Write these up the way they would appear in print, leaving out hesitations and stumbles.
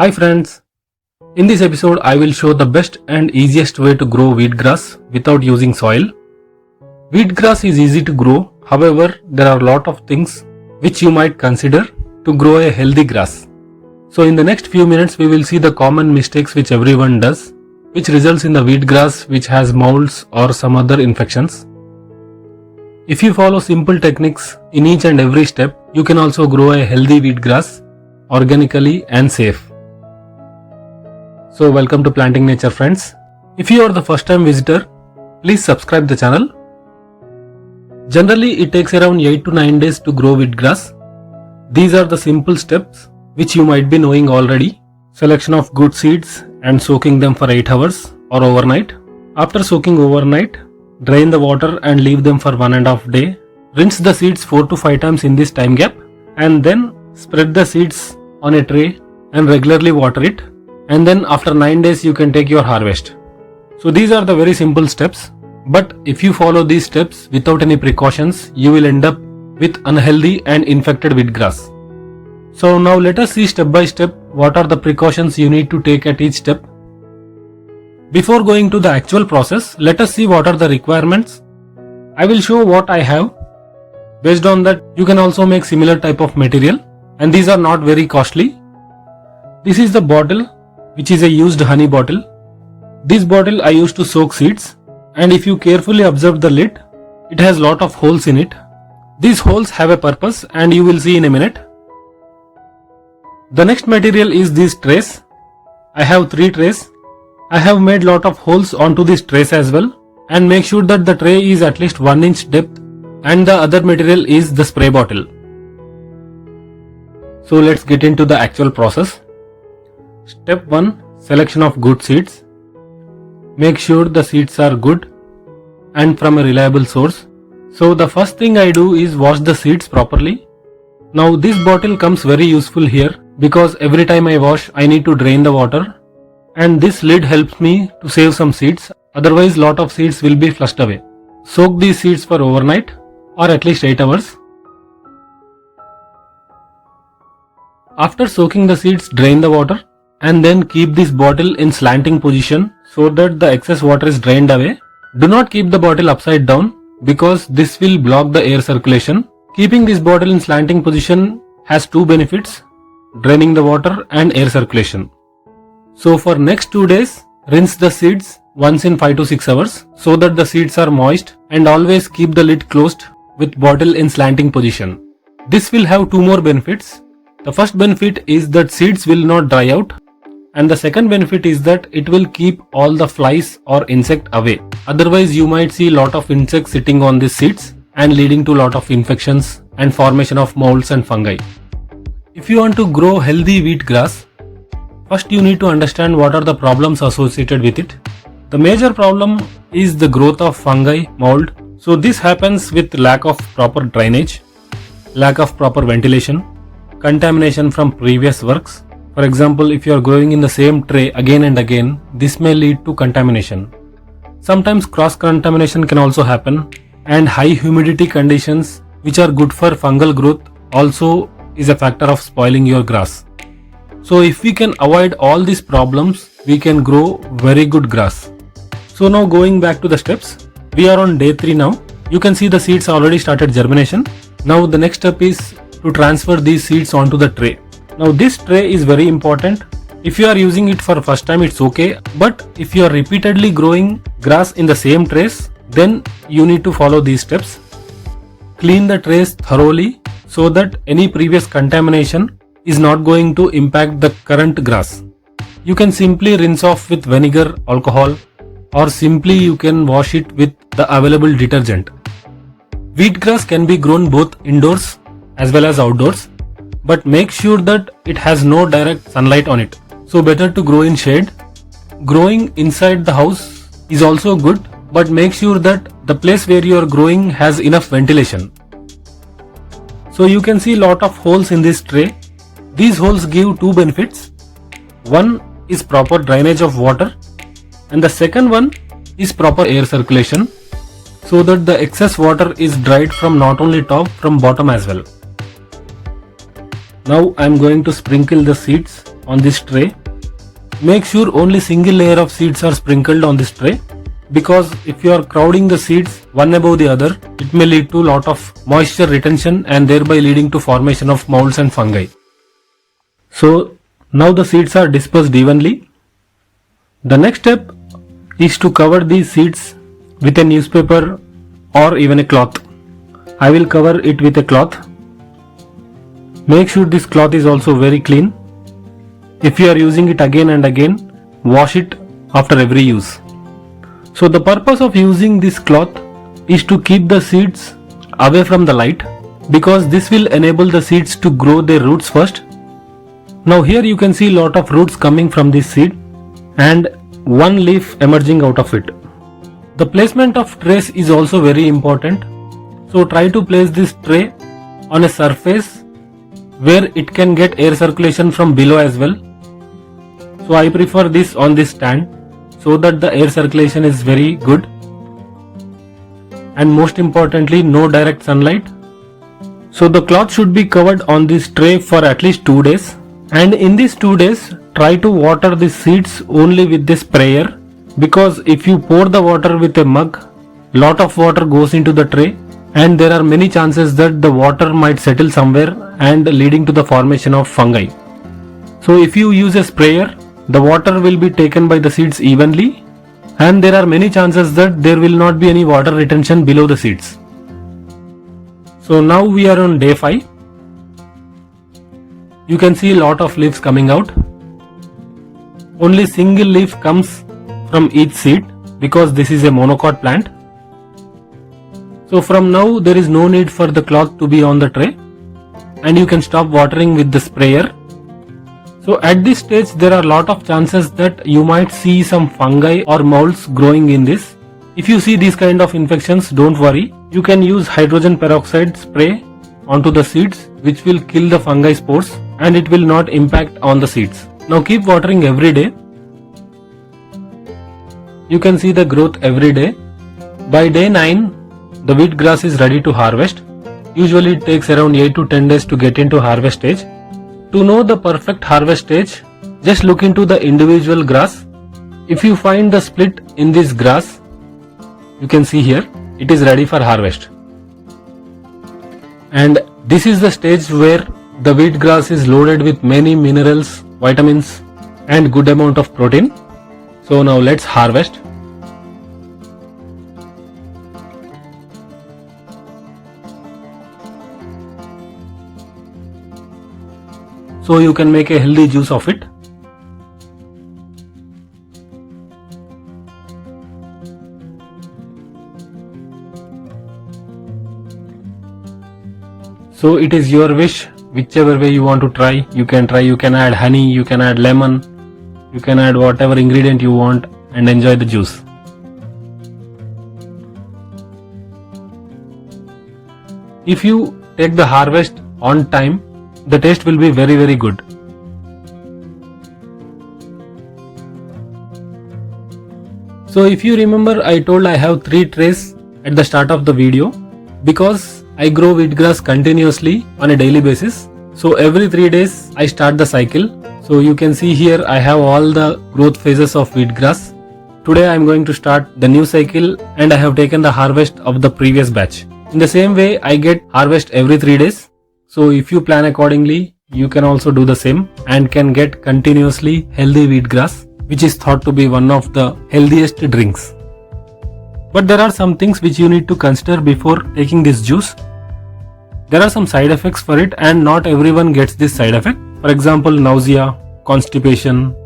Hi friends, in this episode I will show the best and easiest way to grow wheatgrass without using soil. Wheatgrass is easy to grow, however there are a lot of things which you might consider to grow a healthy grass. So in the next few minutes we will see the common mistakes which everyone does, which results in the wheatgrass which has molds or some other infections. If you follow simple techniques in each and every step, you can also grow a healthy wheatgrass organically and safe. So welcome to Planting Nature friends. If you are the first time visitor, please subscribe the channel. Generally it takes around 8 to 9 days to grow wheatgrass. These are the simple steps which you might be knowing already. Selection of good seeds and soaking them for 8 hours or overnight. After soaking overnight, drain the water and leave them for 1.5 days. Rinse the seeds 4 to 5 times in this time gap and then spread the seeds on a tray and regularly water it. And then after 9 days you can take your harvest. So these are the very simple steps, but if you follow these steps without any precautions, you will end up with unhealthy and infected wheatgrass. So now let us see step by step what are the precautions you need to take at each step. Before going to the actual process, let us see what are the requirements. I will show what I have. Based on that, you can also make similar type of material, and these are not very costly. This is the bottle, which is a used honey bottle. This bottle I used to soak seeds, and if you carefully observe the lid, it has lot of holes in it. These holes have a purpose and you will see in a minute. The next material is these trays. I have 3 trays. I have made lot of holes onto these trays as well, and make sure that the tray is at least 1 inch depth and the other material is the spray bottle. So let's get into the actual process. Step 1. Selection of good seeds. Make sure the seeds are good and from a reliable source. So the first thing I do is wash the seeds properly. Now this bottle comes very useful here because every time I wash I need to drain the water, and this lid helps me to save some seeds, otherwise lot of seeds will be flushed away. Soak these seeds for overnight or at least 8 hours. After soaking the seeds, drain the water and then keep this bottle in slanting position so that the excess water is drained away. Do not keep the bottle upside down because this will block the air circulation. Keeping this bottle in slanting position has 2 benefits: draining the water and air circulation. So for next 2 days, rinse the seeds once in 5 to 6 hours so that the seeds are moist, and always keep the lid closed with bottle in slanting position. This will have 2 more benefits. The first benefit is that seeds will not dry out, and the second benefit is that it will keep all the flies or insect away. Otherwise you might see lot of insects sitting on these seeds and leading to lot of infections and formation of molds and fungi. If you want to grow healthy wheatgrass, first you need to understand what are the problems associated with it. The major problem is the growth of fungi, mold. So this happens with lack of proper drainage, lack of proper ventilation, contamination from previous works. For example, if you are growing in the same tray again and again, this may lead to contamination. Sometimes cross contamination can also happen, and high humidity conditions which are good for fungal growth also is a factor of spoiling your grass. So if we can avoid all these problems, we can grow very good grass. So now going back to the steps, we are on day 3 now. You can see the seeds already started germination. Now the next step is to transfer these seeds onto the tray. Now this tray is very important. If you are using it for first time, it's okay, but if you are repeatedly growing grass in the same trays, then you need to follow these steps. Clean the trays thoroughly so that any previous contamination is not going to impact the current grass. You can simply rinse off with vinegar, alcohol, or simply you can wash it with the available detergent. Wheatgrass can be grown both indoors as well as outdoors, but make sure that it has no direct sunlight on it. So better to grow in shade. Growing inside the house is also good, but make sure that the place where you are growing has enough ventilation. So you can see lot of holes in this tray. These holes give 2 benefits. One is proper drainage of water, and the second one is proper air circulation, so that the excess water is dried from not only top, from bottom as well. Now I am going to sprinkle the seeds on this tray. Make sure only single layer of seeds are sprinkled on this tray, because if you are crowding the seeds one above the other, it may lead to lot of moisture retention and thereby leading to formation of molds and fungi. So now the seeds are dispersed evenly. The next step is to cover these seeds with a newspaper or even a cloth. I will cover it with a cloth. Make sure this cloth is also very clean. If you are using it again and again, wash it after every use. So the purpose of using this cloth is to keep the seeds away from the light, because this will enable the seeds to grow their roots first. Now here you can see lot of roots coming from this seed and one leaf emerging out of it. The placement of trays is also very important. So try to place this tray on a surface where it can get air circulation from below as well. So I prefer this on this stand so that the air circulation is very good. And most importantly, no direct sunlight. So the cloth should be covered on this tray for at least 2 days. And in these 2 days, try to water the seeds only with the sprayer, because if you pour the water with a mug, lot of water goes into the tray and there are many chances that the water might settle somewhere and leading to the formation of fungi. So if you use a sprayer, the water will be taken by the seeds evenly and there are many chances that there will not be any water retention below the seeds. So now we are on day 5. You can see a lot of leaves coming out. Only single leaf comes from each seed because this is a monocot plant. So from now there is no need for the cloth to be on the tray and you can stop watering with the sprayer. So at this stage there are a lot of chances that you might see some fungi or molds growing in this. If you see these kind of infections, don't worry. You can use hydrogen peroxide spray onto the seeds, which will kill the fungi spores and it will not impact on the seeds. Now keep watering every day. You can see the growth every day. By day 9, the wheat grass is ready to harvest. Usually it takes around 8 to 10 days to get into harvest stage. To know the perfect harvest stage, just look into the individual grass. If you find the split in this grass, you can see here, it is ready for harvest. And this is the stage where the wheat grass is loaded with many minerals, vitamins and good amount of protein. So now let's harvest. So you can make a healthy juice of it. So it is your wish, whichever way you want to try. You can add honey, you can add lemon, you can add whatever ingredient you want and enjoy the juice. If you take the harvest on time, the taste will be very, very good. So if you remember, I told I have 3 trays at the start of the video because I grow wheatgrass continuously on a daily basis. So every 3 days I start the cycle. So you can see here I have all the growth phases of wheatgrass. Today I am going to start the new cycle and I have taken the harvest of the previous batch. In the same way I get harvest every 3 days. So if you plan accordingly, you can also do the same and can get continuously healthy wheatgrass, which is thought to be one of the healthiest drinks. But there are some things which you need to consider before taking this juice. There are some side effects for it and not everyone gets this side effect. For example, nausea, constipation,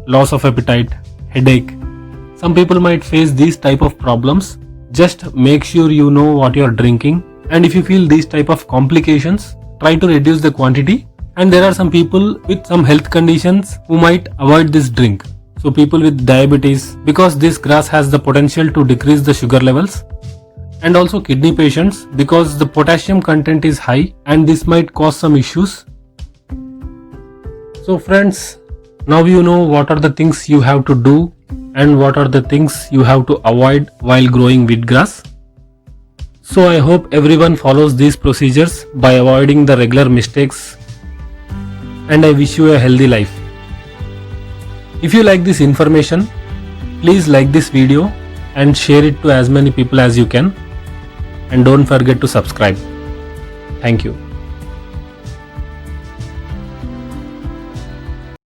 loss of appetite, headache. Some people might face these type of problems. Just make sure you know what you are drinking, and if you feel these type of complications, try to reduce the quantity. And there are some people with some health conditions who might avoid this drink. So people with diabetes, because this grass has the potential to decrease the sugar levels, and also kidney patients because the potassium content is high and this might cause some issues. So friends, now you know what are the things you have to do and what are the things you have to avoid while growing wheatgrass. So I hope everyone follows these procedures by avoiding the regular mistakes, and I wish you a healthy life. If you like this information, please like this video and share it to as many people as you can. And don't forget to subscribe. Thank you.